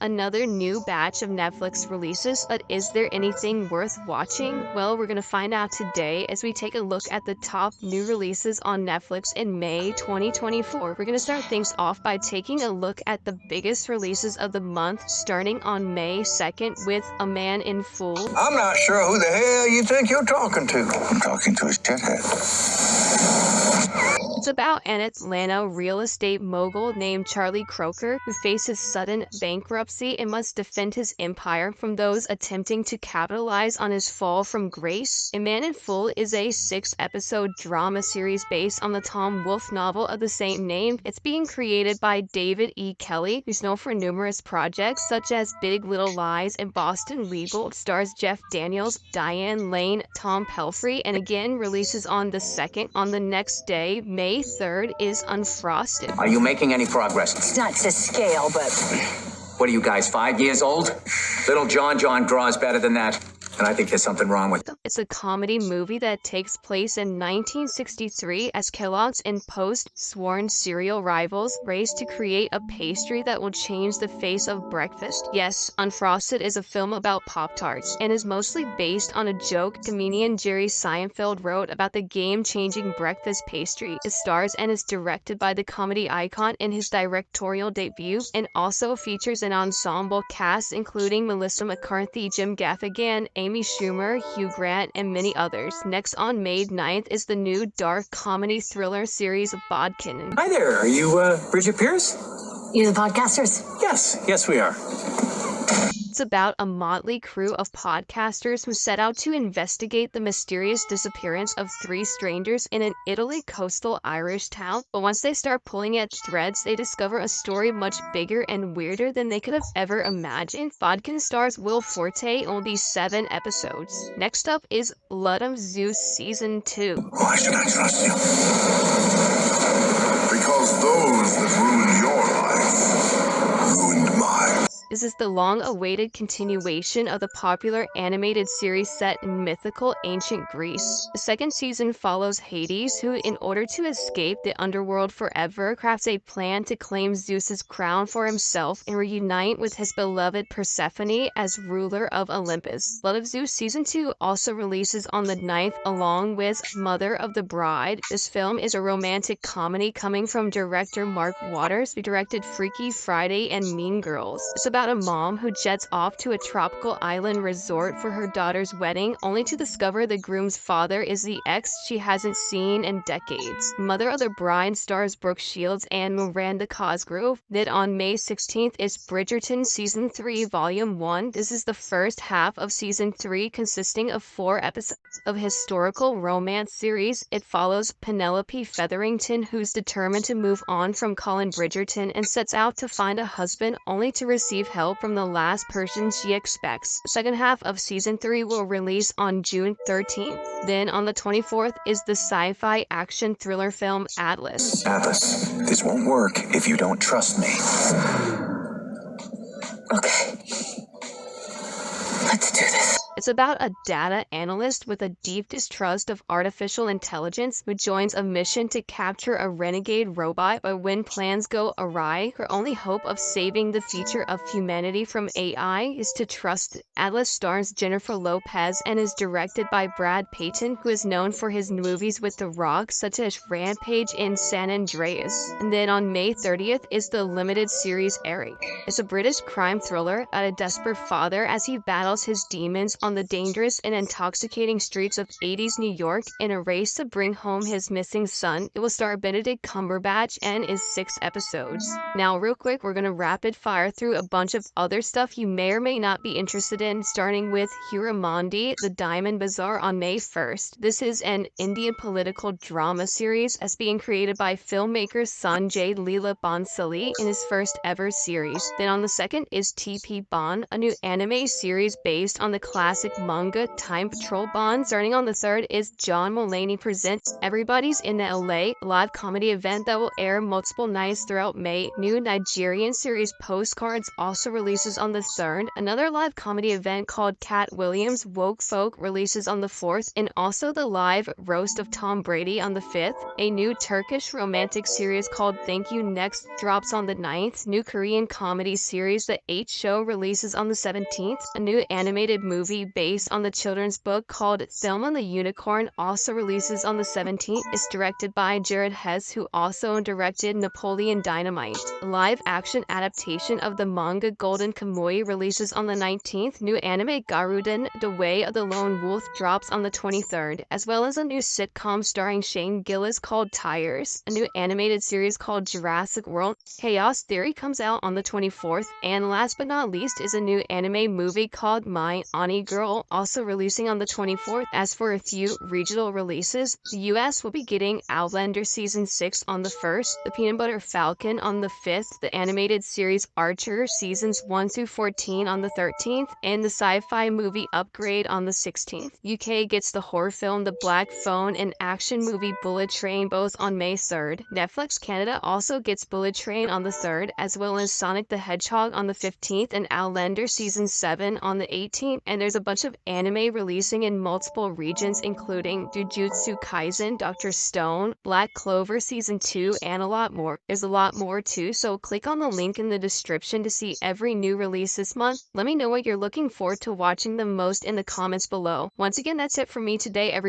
Another new batch of Netflix releases, but is there anything worth watching? Well, we're gonna find out today as we take a look at the top new releases on Netflix in May 2024. We're gonna start things off by taking a look at the biggest releases of the month, starting on May 2nd with A Man in Full. I'm not sure who the hell you think you're talking to. I'm talking to a shithead. It's about an Atlanta real estate mogul named Charlie Croker who faces sudden bankruptcy and must defend his empire from those attempting to capitalize on his fall from grace. A Man in Full is a 6-episode drama series based on the Tom Wolfe novel of the same name. It's being created by David E. Kelley, who's known for numerous projects such as Big Little Lies and Boston Legal. It stars Jeff Daniels, Diane Lane, Tom Pelphrey, and again releases on the 2nd. On the next day, May 3rd, is Unfrosted. Are you making any progress? It's not to scale, but... What are you guys, 5 years old? Little John draws better than that. And I think there's something wrong with them. It's a comedy movie that takes place in 1963 as Kellogg's and Post, sworn cereal rivals, race to create a pastry that will change the face of breakfast. Yes, Unfrosted is a film about Pop-Tarts and is mostly based on a joke comedian Jerry Seinfeld wrote about the game-changing breakfast pastry. It stars and is directed by the comedy icon in his directorial debut and also features an ensemble cast including Melissa McCarthy, Jim Gaffigan, Amy Schumer, Hugh Grant, and many others. Next on May 9th is the new dark comedy thriller series Bodkin. Hi there, are you Bridget Pierce? You the podcasters? Yes we are. It's about a motley crew of podcasters who set out to investigate the mysterious disappearance of 3 strangers in an Italy coastal Irish town. But once they start pulling at threads, they discover a story much bigger and weirder than they could have ever imagined. Bodkin stars Will Forte, only 7 episodes. Next up is Blood of Zeus Season 2. Why should I trust you? Because those that ruined your life ruined mine. This is the long-awaited continuation of the popular animated series set in mythical ancient Greece. The 2nd season follows Hades, who, in order to escape the underworld forever, crafts a plan to claim Zeus's crown for himself and reunite with his beloved Persephone as ruler of Olympus. Blood of Zeus Season 2 also releases on the 9th along with Mother of the Bride. This film is a romantic comedy coming from director Mark Waters, who directed Freaky Friday and Mean Girls. It's about a mom who jets off to a tropical island resort for her daughter's wedding, only to discover the groom's father is the ex she hasn't seen in decades. Mother of the Bride stars Brooke Shields and Miranda Cosgrove. Then on May 16th is Bridgerton Season 3 Volume 1. This is the first half of Season 3 consisting of 4 episodes of historical romance series. It follows Penelope Featherington, who's determined to move on from Colin Bridgerton and sets out to find a husband only to receive help from the last person she expects. The second half of Season 3 will release on June 13th. Then on the 24th is the sci-fi action thriller film Atlas. Atlas, this won't work if you don't trust me. Okay. Let's do this. It's about a data analyst with a deep distrust of artificial intelligence who joins a mission to capture a renegade robot, but when plans go awry, her only hope of saving the future of humanity from AI is to trust. Atlas stars Jennifer Lopez and is directed by Brad Peyton, who is known for his movies with The Rock, such as Rampage and San Andreas. And then on May 30th is the limited series Eric. It's a British crime thriller about a desperate father as he battles his demons on the dangerous and intoxicating streets of 80s New York in a race to bring home his missing son. It will star Benedict Cumberbatch and is 6 episodes. Now, real quick, we're gonna rapid fire through a bunch of other stuff you may or may not be interested in, starting with Hiramandi, The Diamond Bazaar on May 1st. This is an Indian political drama series as being created by filmmaker Sanjay Leela Bhansali in his first ever series. Then on the 2nd is TP Bond, a new anime series based on the classic classic manga Time Patrol Bond. Starting on the 3rd is John Mulaney Presents Everybody's in LA, live comedy event that will air multiple nights throughout May. New Nigerian series Postcards also releases on the 3rd. Another live comedy event called Cat Williams Woke Folk releases on the 4th, and also the live Roast of Tom Brady on the 5th. A new Turkish romantic series called Thank You Next drops on the 9th. New Korean comedy series The 8 Show releases on the 17th. A new animated movie based on the children's book called Thelma the Unicorn also releases on the 17th. It's directed by Jared Hess, who also directed Napoleon Dynamite. A live action adaptation of the manga Golden Kamuy releases on the 19th. New anime Garuden The Way of the Lone Wolf drops on the 23rd, as well as a new sitcom starring Shane Gillis called Tires. A new animated series called Jurassic World Chaos Theory comes out on the 24th, and last but not least is a new anime movie called My Ani Girl, also releasing on the 24th. As for a few regional releases, the US will be getting Outlander Season 6 on the 1st, The Peanut Butter Falcon on the 5th, the animated series Archer Seasons 1 through 14 on the 13th, and the sci-fi movie Upgrade on the 16th. UK gets the horror film The Black Phone and action movie Bullet Train both on May 3rd. Netflix Canada also gets Bullet Train on the 3rd, as well as Sonic the Hedgehog on the 15th and Outlander Season 7 on the 18th, and there's a bunch of anime releasing in multiple regions including Jujutsu Kaisen, Dr. Stone, Black Clover Season 2, and a lot more. There's a lot more too, so click on the link in the description to see every new release this month. Let me know what you're looking forward to watching the most in the comments below. Once again, that's it for me today, everybody.